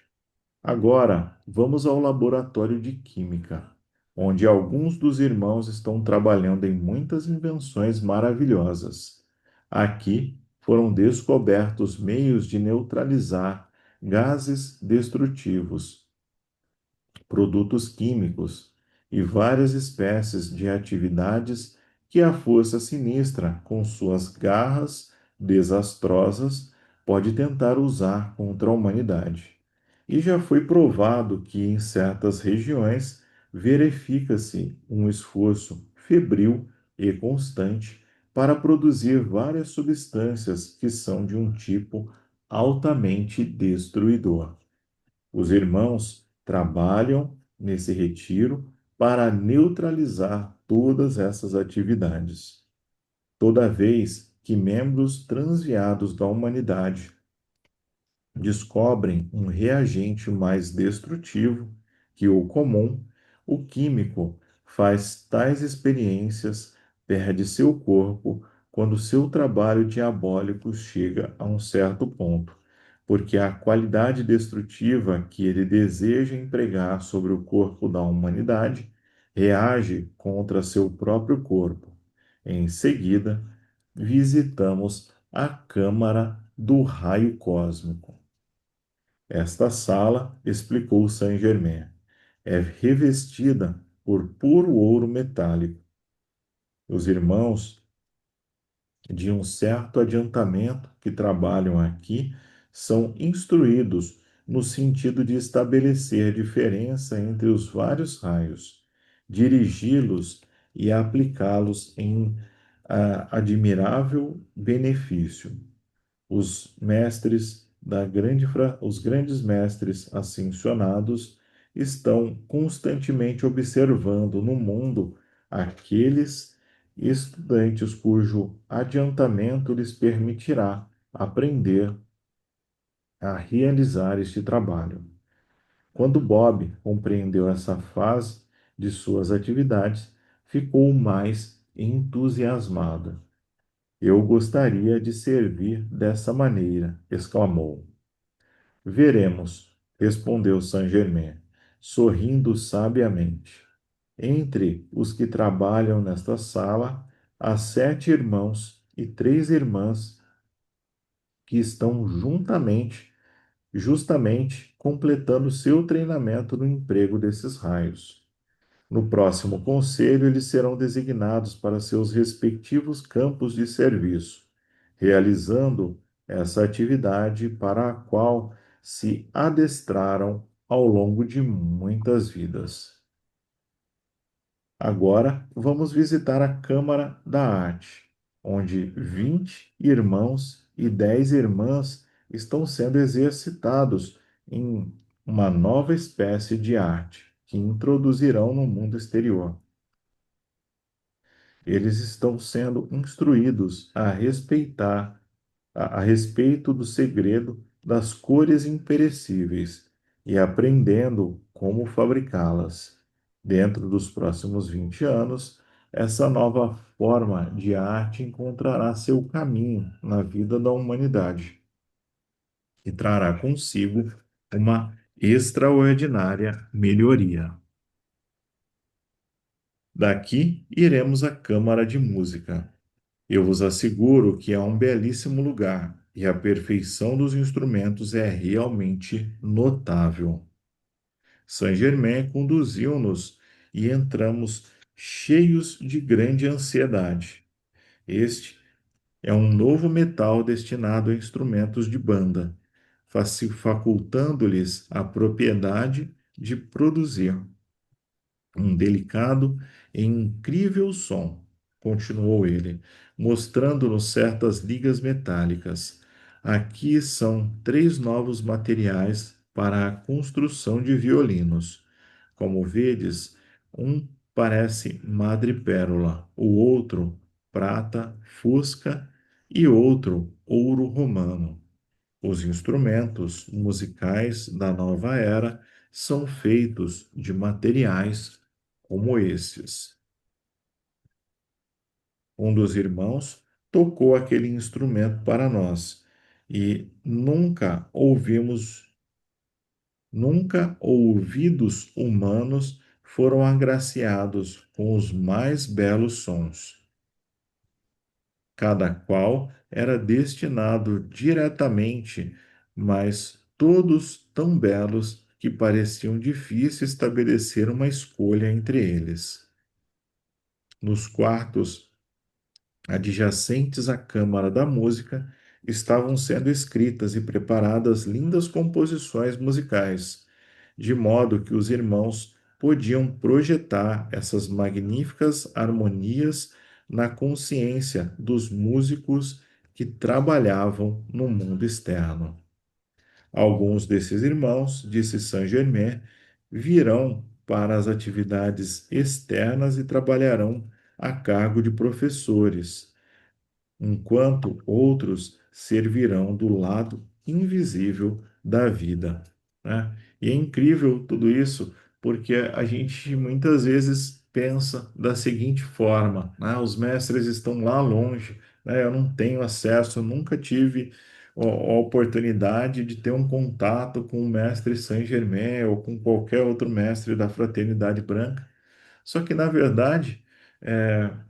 Agora, vamos ao laboratório de química, onde alguns dos irmãos estão trabalhando em muitas invenções maravilhosas. Aqui foram descobertos meios de neutralizar gases destrutivos, produtos químicos e várias espécies de atividades que a força sinistra, com suas garras desastrosas, pode tentar usar contra a humanidade. E já foi provado que em certas regiões verifica-se um esforço febril e constante para produzir várias substâncias que são de um tipo altamente destruidor. Os irmãos trabalham nesse retiro para neutralizar todas essas atividades. Toda vez que membros transviados da humanidade descobrem um reagente mais destrutivo que o comum, o químico faz tais experiências, perde seu corpo quando seu trabalho diabólico chega a um certo ponto, porque a qualidade destrutiva que ele deseja empregar sobre o corpo da humanidade reage contra seu próprio corpo. Em seguida, visitamos a câmara do raio cósmico. Esta sala, explicou Saint-Germain, é revestida por puro ouro metálico. Os irmãos de um certo adiantamento que trabalham aqui são instruídos no sentido de estabelecer diferença entre os vários raios, dirigi-los e aplicá-los em admirável benefício. Os grandes mestres ascensionados estão constantemente observando no mundo aqueles estudantes cujo adiantamento lhes permitirá aprender a realizar este trabalho. Quando Bob compreendeu essa fase de suas atividades, ficou mais entusiasmado. Eu gostaria de servir dessa maneira, exclamou. Veremos, respondeu Saint-Germain, sorrindo sabiamente. Entre os que trabalham nesta sala, há 7 irmãos e 3 irmãs que estão justamente completando seu treinamento no emprego desses raios. No próximo conselho, eles serão designados para seus respectivos campos de serviço, realizando essa atividade para a qual se adestraram ao longo de muitas vidas. Agora, vamos visitar a Câmara da Arte, onde 20 irmãos e 10 irmãs estão sendo exercitados em uma nova espécie de arte que introduzirão no mundo exterior. Eles estão sendo instruídos a respeito do segredo das cores imperecíveis e aprendendo como fabricá-las. Dentro dos próximos 20 anos, essa nova forma de arte encontrará seu caminho na vida da humanidade e trará consigo uma extraordinária melhoria. Daqui iremos à Câmara de Música. Eu vos asseguro que é um belíssimo lugar e a perfeição dos instrumentos é realmente notável. Saint-Germain conduziu-nos e entramos cheios de grande ansiedade. Este é um novo metal destinado a instrumentos de banda, facultando-lhes a propriedade de produzir um delicado e incrível som, continuou ele, mostrando-nos certas ligas metálicas. Aqui são três novos materiais para a construção de violinos. Como vedes, um parece madrepérola, o outro prata fusca e outro ouro romano. Os instrumentos musicais da nova era são feitos de materiais como esses. Um dos irmãos tocou aquele instrumento para nós e nunca ouvidos humanos foram agraciados com os mais belos sons. Cada qual era destinado diretamente, mas todos tão belos que pareciam difícil estabelecer uma escolha entre eles. Nos quartos adjacentes à Câmara da Música estavam sendo escritas e preparadas lindas composições musicais, de modo que os irmãos podiam projetar essas magníficas harmonias na consciência dos músicos que trabalhavam no mundo externo. Alguns desses irmãos, disse Saint-Germain, virão para as atividades externas e trabalharão a cargo de professores, enquanto outros servirão do lado invisível da vida, né? E é incrível tudo isso, porque a gente muitas vezes pensa da seguinte forma, né? Os mestres estão lá longe, né? Eu não tenho acesso, eu nunca tive a oportunidade de ter um contato com o mestre Saint-Germain ou com qualquer outro mestre da Fraternidade Branca. Só que, na verdade,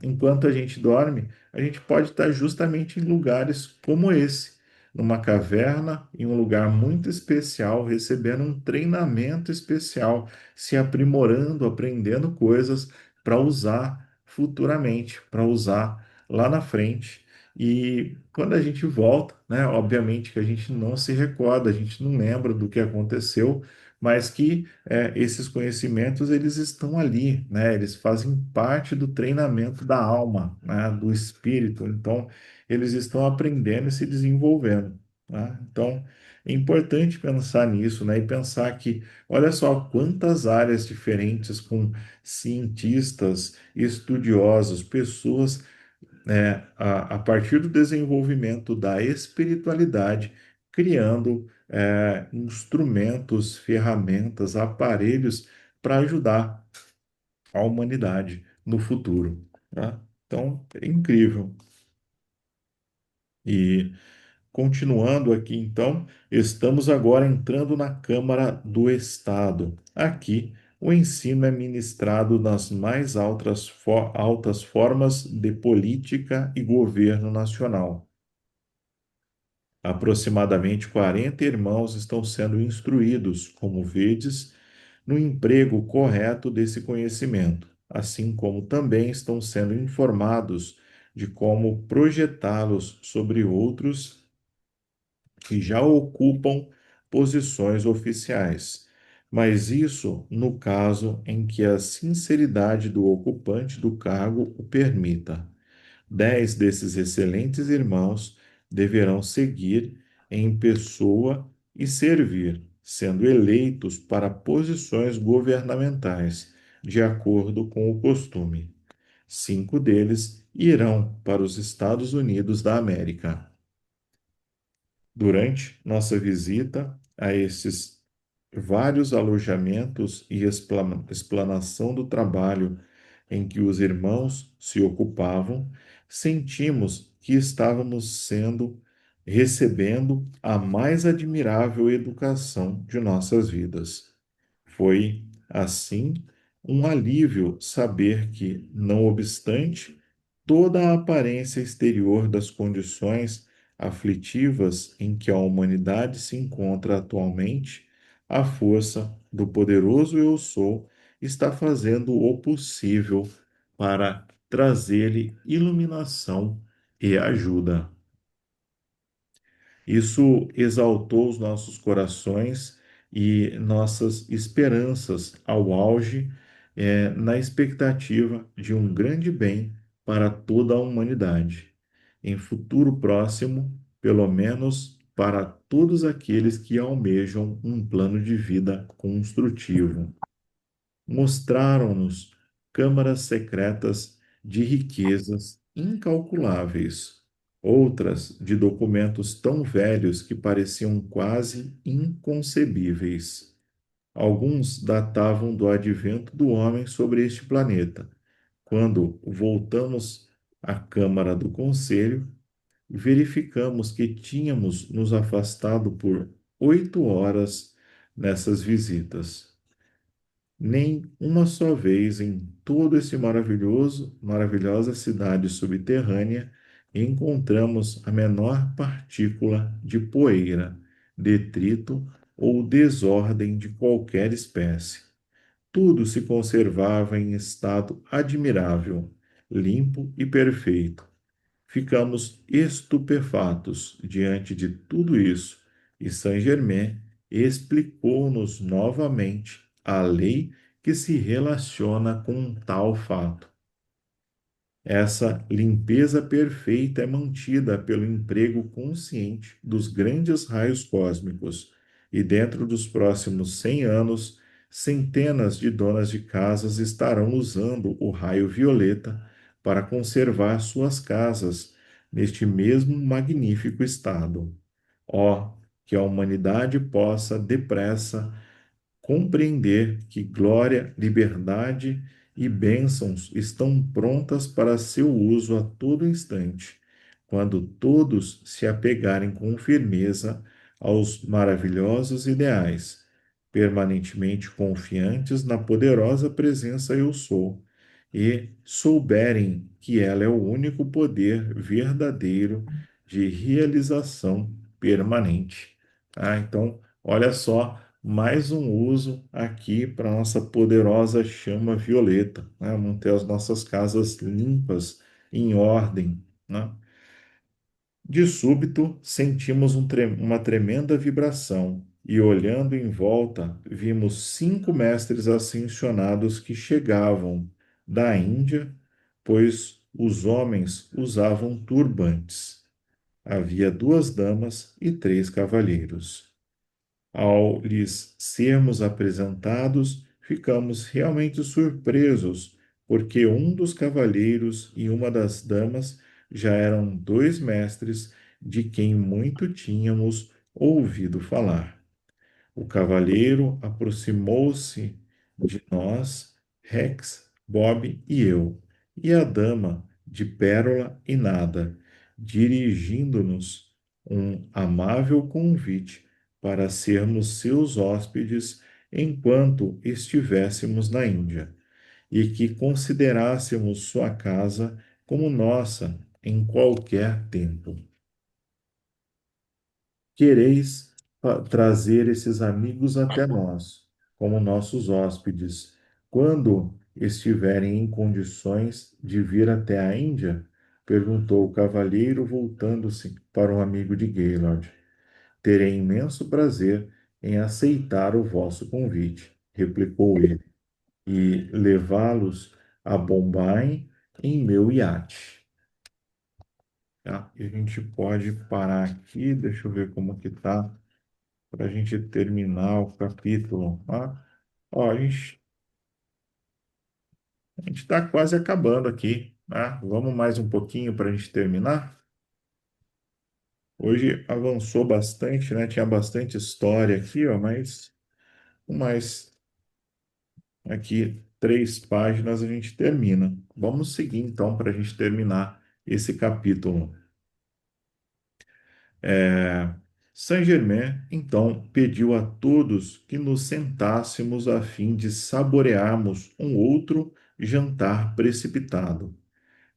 enquanto a gente dorme, a gente pode estar justamente em lugares como esse, numa caverna, em um lugar muito especial, recebendo um treinamento especial, se aprimorando, aprendendo coisas para usar futuramente, para usar lá na frente. E quando a gente volta, né, obviamente que a gente não se recorda, a gente não lembra do que aconteceu, mas que esses conhecimentos eles estão ali, né? Eles fazem parte do treinamento da alma, né? Do espírito. Então, eles estão aprendendo e se desenvolvendo, né? Então, é importante pensar nisso, né? E pensar que, olha só quantas áreas diferentes com cientistas, estudiosos, pessoas a partir do desenvolvimento da espiritualidade, criando instrumentos, ferramentas, aparelhos para ajudar a humanidade no futuro, tá? Então, é incrível. E continuando aqui, então, estamos agora entrando na Câmara do Estado. Aqui, o ensino é ministrado nas mais altas formas de política e governo nacional. Aproximadamente 40 irmãos estão sendo instruídos, como vedes, no emprego correto desse conhecimento, assim como também estão sendo informados de como projetá-los sobre outros que já ocupam posições oficiais. Mas isso no caso em que a sinceridade do ocupante do cargo o permita. 10 desses excelentes irmãos deverão seguir em pessoa e servir, sendo eleitos para posições governamentais, de acordo com o costume. 5 deles irão para os Estados Unidos da América. Durante nossa visita a esses vários alojamentos e explanação do trabalho em que os irmãos se ocupavam, sentimos que estávamos recebendo a mais admirável educação de nossas vidas. Foi, assim, um alívio saber que, não obstante toda a aparência exterior das condições aflitivas em que a humanidade se encontra atualmente, a força do poderoso Eu Sou está fazendo o possível para trazer-lhe iluminação e ajuda. Isso exaltou os nossos corações e nossas esperanças ao auge, na expectativa de um grande bem para toda a humanidade. Em futuro próximo, pelo menos para todos aqueles que almejam um plano de vida construtivo. Mostraram-nos câmaras secretas de riquezas incalculáveis, outras de documentos tão velhos que pareciam quase inconcebíveis. Alguns datavam do advento do homem sobre este planeta. Quando voltamos à Câmara do Conselho, verificamos que tínhamos nos afastado por 8 horas nessas visitas. Nem uma só vez em todo esse maravilhosa cidade subterrânea encontramos a menor partícula de poeira, detrito ou desordem de qualquer espécie. Tudo se conservava em estado admirável, limpo e perfeito. Ficamos estupefatos diante de tudo isso, e Saint-Germain explicou-nos novamente a lei que se relaciona com um tal fato. Essa limpeza perfeita é mantida pelo emprego consciente dos grandes raios cósmicos, e dentro dos próximos 100 anos, centenas de donas de casas estarão usando o raio violeta para conservar suas casas neste mesmo magnífico estado. Ó, que a humanidade possa depressa compreender que glória, liberdade e bênçãos estão prontas para seu uso a todo instante, quando todos se apegarem com firmeza aos maravilhosos ideais, permanentemente confiantes na poderosa presença Eu Sou, e souberem que ela é o único poder verdadeiro de realização permanente. Então, olha só mais um uso aqui para nossa poderosa chama violeta, né? Manter as nossas casas limpas, em ordem, né? De súbito, sentimos uma tremenda vibração e, olhando em volta, vimos 5 mestres ascensionados que chegavam da Índia, pois os homens usavam turbantes. Havia 2 damas e 3 cavalheiros. Ao lhes sermos apresentados, ficamos realmente surpresos, porque um dos cavalheiros e uma das damas já eram 2 mestres de quem muito tínhamos ouvido falar. O cavalheiro aproximou-se de nós, Rex, Bob e eu, e a dama, de pérola e nada, dirigindo-nos um amável convite para sermos seus hóspedes enquanto estivéssemos na Índia, e que considerássemos sua casa como nossa em qualquer tempo. Quereis trazer esses amigos até nós, como nossos hóspedes, quando estiverem em condições de vir até a Índia? Perguntou o cavalheiro, voltando-se para um amigo de Gaylord. Terei imenso prazer em aceitar o vosso convite, replicou ele, e levá-los a Bombay em meu iate. Tá? E a gente pode parar aqui, deixa eu ver como que tá, para a gente terminar o capítulo. Tá? Ó, a gente está quase acabando aqui. Tá? Vamos mais um pouquinho para a gente terminar? Hoje avançou bastante, né? Tinha bastante história aqui, ó, mas com mais aqui 3 páginas a gente termina. Vamos seguir então para a gente terminar esse capítulo. É, Saint-Germain, então, pediu a todos que nos sentássemos a fim de saborearmos um outro jantar precipitado.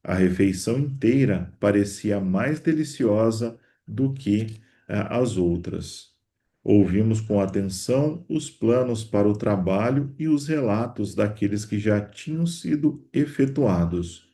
A refeição inteira parecia mais deliciosa do que as outras. Ouvimos com atenção os planos para o trabalho e os relatos daqueles que já tinham sido efetuados.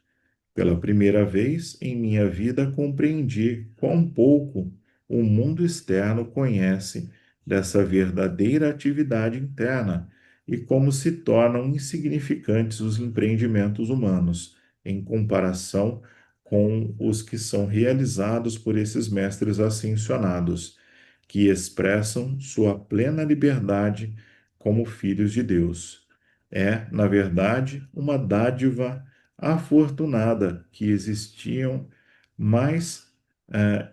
Pela primeira vez em minha vida compreendi quão pouco o mundo externo conhece dessa verdadeira atividade interna e como se tornam insignificantes os empreendimentos humanos em comparação com os que são realizados por esses mestres ascensionados, que expressam sua plena liberdade como filhos de Deus. É, na verdade, uma dádiva afortunada que existiam mais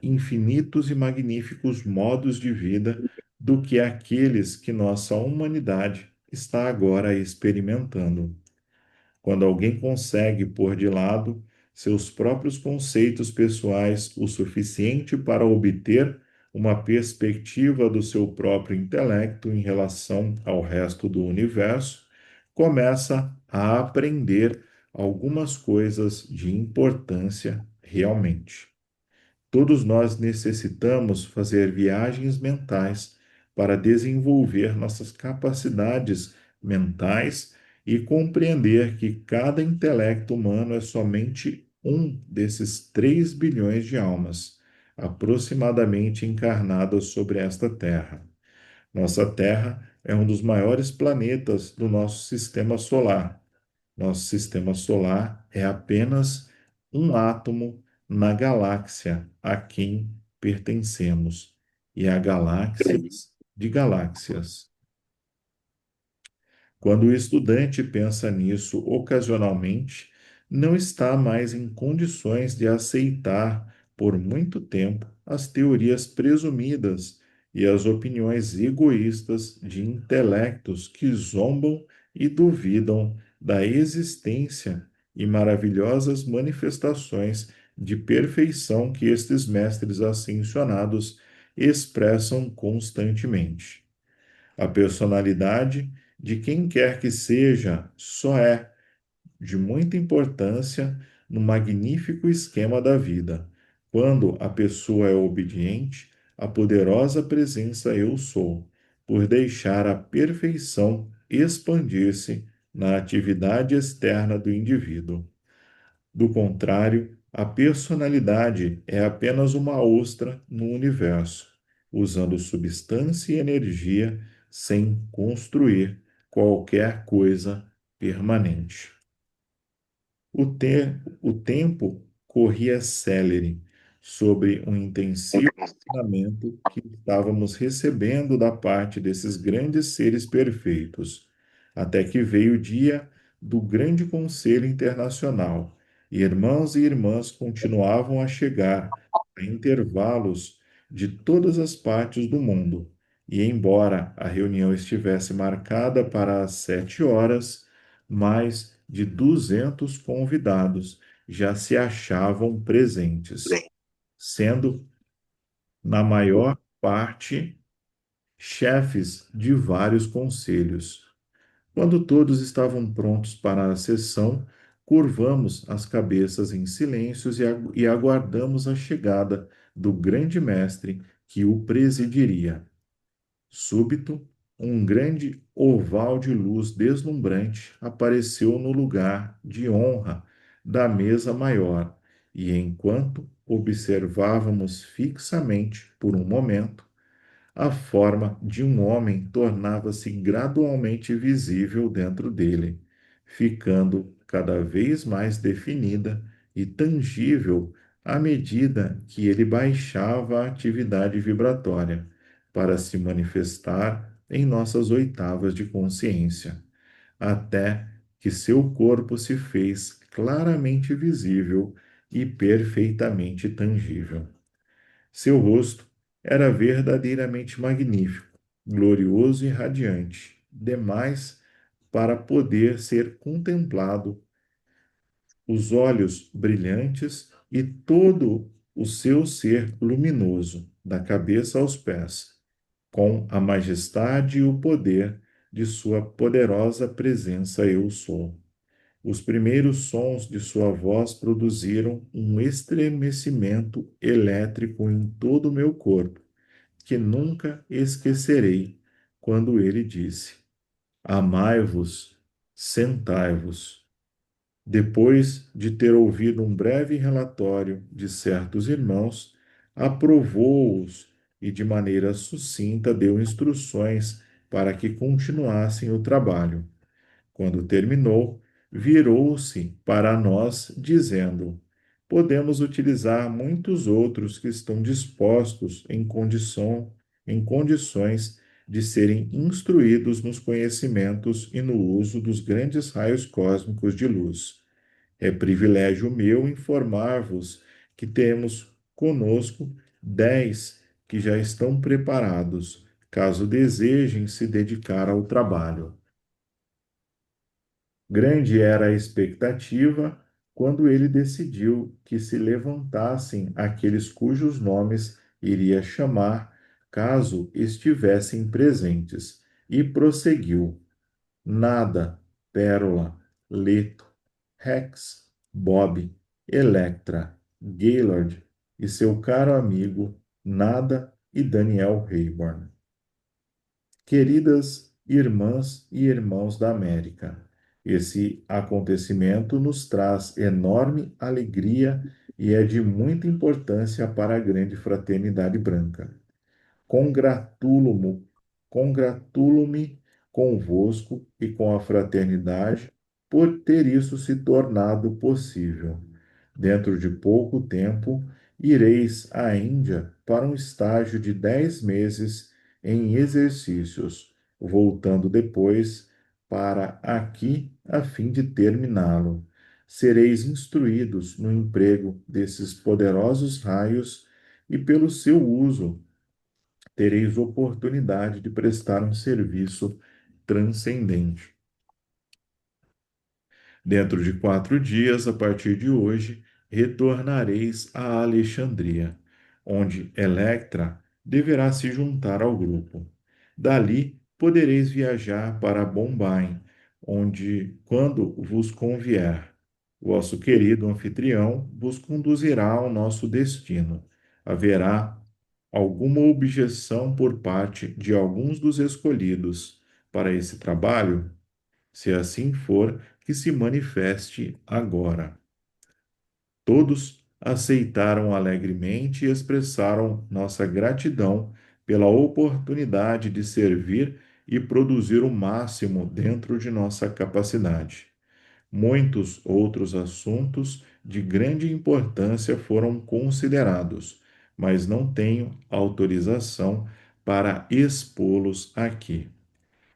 infinitos e magníficos modos de vida do que aqueles que nossa humanidade está agora experimentando. Quando alguém consegue pôr de lado seus próprios conceitos pessoais o suficiente para obter uma perspectiva do seu próprio intelecto em relação ao resto do universo, começa a aprender algumas coisas de importância realmente. Todos nós necessitamos fazer viagens mentais para desenvolver nossas capacidades mentais e compreender que cada intelecto humano é somente um desses 3 bilhões de almas, aproximadamente encarnadas sobre esta Terra. Nossa Terra é um dos maiores planetas do nosso sistema solar. Nosso sistema solar é apenas um átomo na galáxia a quem pertencemos, e há galáxias de galáxias. Quando o estudante pensa nisso ocasionalmente, não está mais em condições de aceitar por muito tempo as teorias presumidas e as opiniões egoístas de intelectos que zombam e duvidam da existência e maravilhosas manifestações de perfeição que estes mestres ascensionados expressam constantemente. A personalidade de quem quer que seja só é de muita importância no magnífico esquema da vida. Quando a pessoa é obediente à poderosa presença Eu Sou, por deixar a perfeição expandir-se na atividade externa do indivíduo. Do contrário, a personalidade é apenas uma ostra no universo, usando substância e energia sem construir qualquer coisa permanente. O tempo corria célere sobre um intensivo ensinamento que estávamos recebendo da parte desses grandes seres perfeitos, até que veio o dia do Grande Conselho Internacional, e irmãos e irmãs continuavam a chegar a intervalos de todas as partes do mundo. E embora a reunião estivesse marcada para as 7 horas, mais de 200 convidados já se achavam presentes, sendo, na maior parte, chefes de vários conselhos. Quando todos estavam prontos para a sessão, curvamos as cabeças em silêncios e aguardamos a chegada do grande mestre que o presidiria. Súbito, um grande oval de luz deslumbrante apareceu no lugar de honra da mesa maior, e enquanto observávamos fixamente por um momento, a forma de um homem tornava-se gradualmente visível dentro dele, ficando cada vez mais definida e tangível à medida que ele baixava a atividade vibratória para se manifestar em nossas oitavas de consciência, até que seu corpo se fez claramente visível e perfeitamente tangível. Seu rosto era verdadeiramente magnífico, glorioso e radiante, demais para poder ser contemplado, os olhos brilhantes e todo o seu ser luminoso, da cabeça aos pés, com a majestade e o poder de sua poderosa presença Eu Sou. Os primeiros sons de sua voz produziram um estremecimento elétrico em todo o meu corpo, que nunca esquecerei, quando ele disse: Amai-vos, sentai-vos. Depois de ter ouvido um breve relatório de certos irmãos, aprovou-os e, de maneira sucinta, deu instruções para que continuassem o trabalho. Quando terminou, virou-se para nós, dizendo: Podemos utilizar muitos outros que estão dispostos em condições de serem instruídos nos conhecimentos e no uso dos grandes raios cósmicos de luz. É privilégio meu informar-vos que temos conosco 10 que já estão preparados, caso desejem se dedicar ao trabalho. Grande era a expectativa quando ele decidiu que se levantassem aqueles cujos nomes iria chamar caso estivessem presentes, e prosseguiu: Nada, Pérola, Leto, Rex, Bob, Electra, Gaylord e seu caro amigo Nada e Daniel Rayburn. Queridas irmãs e irmãos da América, esse acontecimento nos traz enorme alegria e é de muita importância para a grande fraternidade branca. Congratulo-me, congratulo-me convosco e com a fraternidade por ter isso se tornado possível. Dentro de pouco tempo, ireis à Índia para um estágio de 10 meses em exercícios, voltando depois para aqui a fim de terminá-lo. Sereis instruídos no emprego desses poderosos raios e pelo seu uso tereis oportunidade de prestar um serviço transcendente. Dentro de 4 dias, a partir de hoje, retornareis a Alexandria, onde Electra deverá se juntar ao grupo. Dali podereis viajar para Bombay, onde, quando vos convier, vosso querido anfitrião vos conduzirá ao nosso destino. Haverá alguma objeção por parte de alguns dos escolhidos para esse trabalho? Se assim for, que se manifeste agora. Todos aceitaram alegremente e expressaram nossa gratidão pela oportunidade de servir e produzir o máximo dentro de nossa capacidade. Muitos outros assuntos de grande importância foram considerados, mas não tenho autorização para expô-los aqui.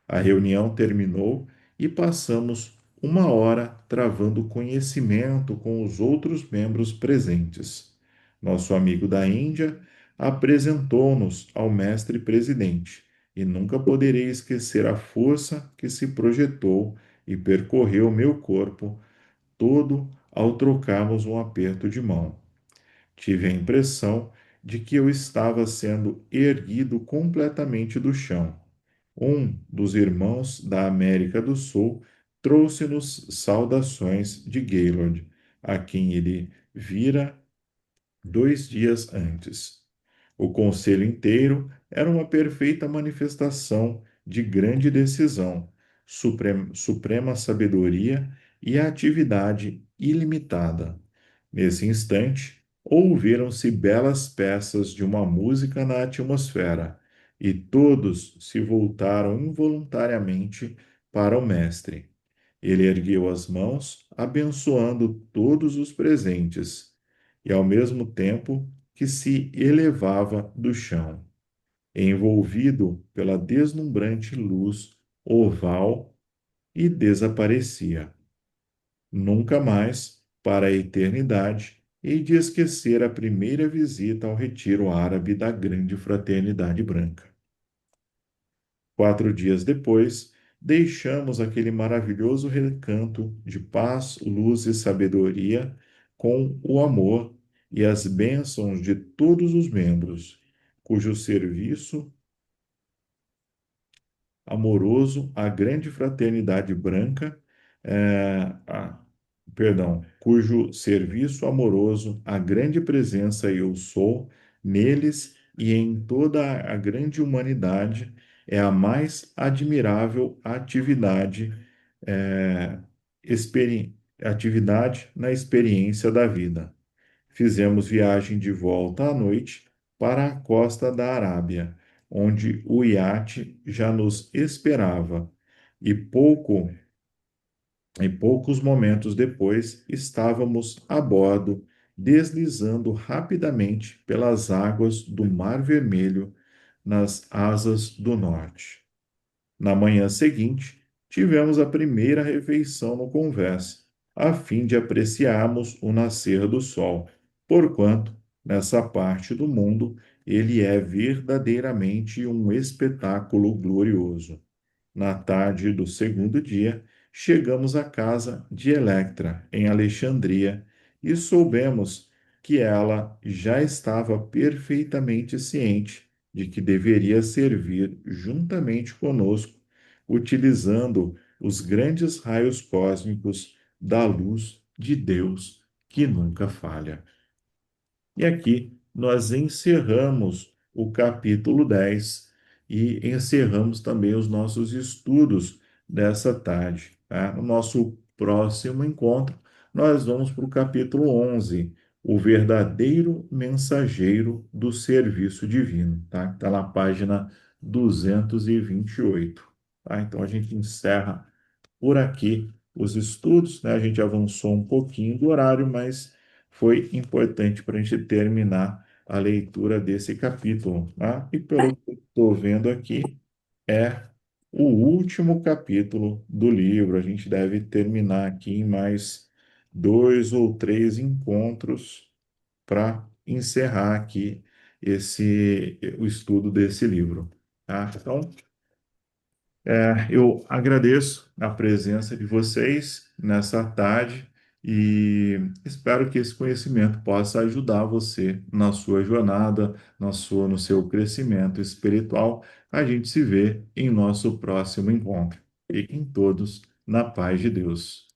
A reunião terminou e passamos 1 hora travando conhecimento com os outros membros presentes. Nosso amigo da Índia apresentou-nos ao mestre-presidente, e nunca poderei esquecer a força que se projetou e percorreu meu corpo todo ao trocarmos um aperto de mão. Tive a impressão de que eu estava sendo erguido completamente do chão. Um dos irmãos da América do Sul trouxe-nos saudações de Gaylord, a quem ele vira 2 dias antes. O conselho inteiro era uma perfeita manifestação de grande decisão, suprema sabedoria e atividade ilimitada. Nesse instante, ouviram-se belas peças de uma música na atmosfera, e todos se voltaram involuntariamente para o mestre. Ele ergueu as mãos, abençoando todos os presentes, e ao mesmo tempo que se elevava do chão, envolvido pela deslumbrante luz oval, e desaparecia. Nunca mais, para a eternidade, hei de esquecer a primeira visita ao retiro árabe da Grande Fraternidade Branca. 4 dias depois, deixamos aquele maravilhoso recanto de paz, luz e sabedoria com o amor e as bênçãos de todos os membros, cujo serviço amoroso à grande fraternidade branca, é, a- cujo serviço amoroso à grande presença eu sou neles e em toda a grande humanidade é a mais admirável atividade, é, atividade na experiência da vida. Fizemos viagem de volta à noite para a costa da Arábia, onde o iate já nos esperava, e poucos momentos depois estávamos a bordo, deslizando rapidamente pelas águas do Mar Vermelho nas asas do norte. Na manhã seguinte, tivemos a primeira refeição no Convés, a fim de apreciarmos o nascer do sol, porquanto, nessa parte do mundo, ele é verdadeiramente um espetáculo glorioso. Na tarde do segundo dia, chegamos à casa de Electra, em Alexandria, e soubemos que ela já estava perfeitamente ciente de que deveria servir juntamente conosco, utilizando os grandes raios cósmicos da luz de Deus que nunca falha. E aqui nós encerramos o capítulo 10 e encerramos também os nossos estudos dessa tarde. Tá? No nosso próximo encontro, nós vamos para o capítulo 11, o verdadeiro mensageiro do serviço divino. Tá? Está na página 228. Tá? Então a gente encerra por aqui os estudos, né? A gente avançou um pouquinho do horário, mas foi importante para a gente terminar a leitura desse capítulo, tá? E pelo que estou vendo aqui, é o último capítulo do livro. A gente deve terminar aqui em mais dois ou três encontros para encerrar aqui o estudo desse livro, tá? Então, eu agradeço a presença de vocês nessa tarde e espero que esse conhecimento possa ajudar você na sua jornada, no seu crescimento espiritual. A gente se vê em nosso próximo encontro. Fiquem todos na paz de Deus.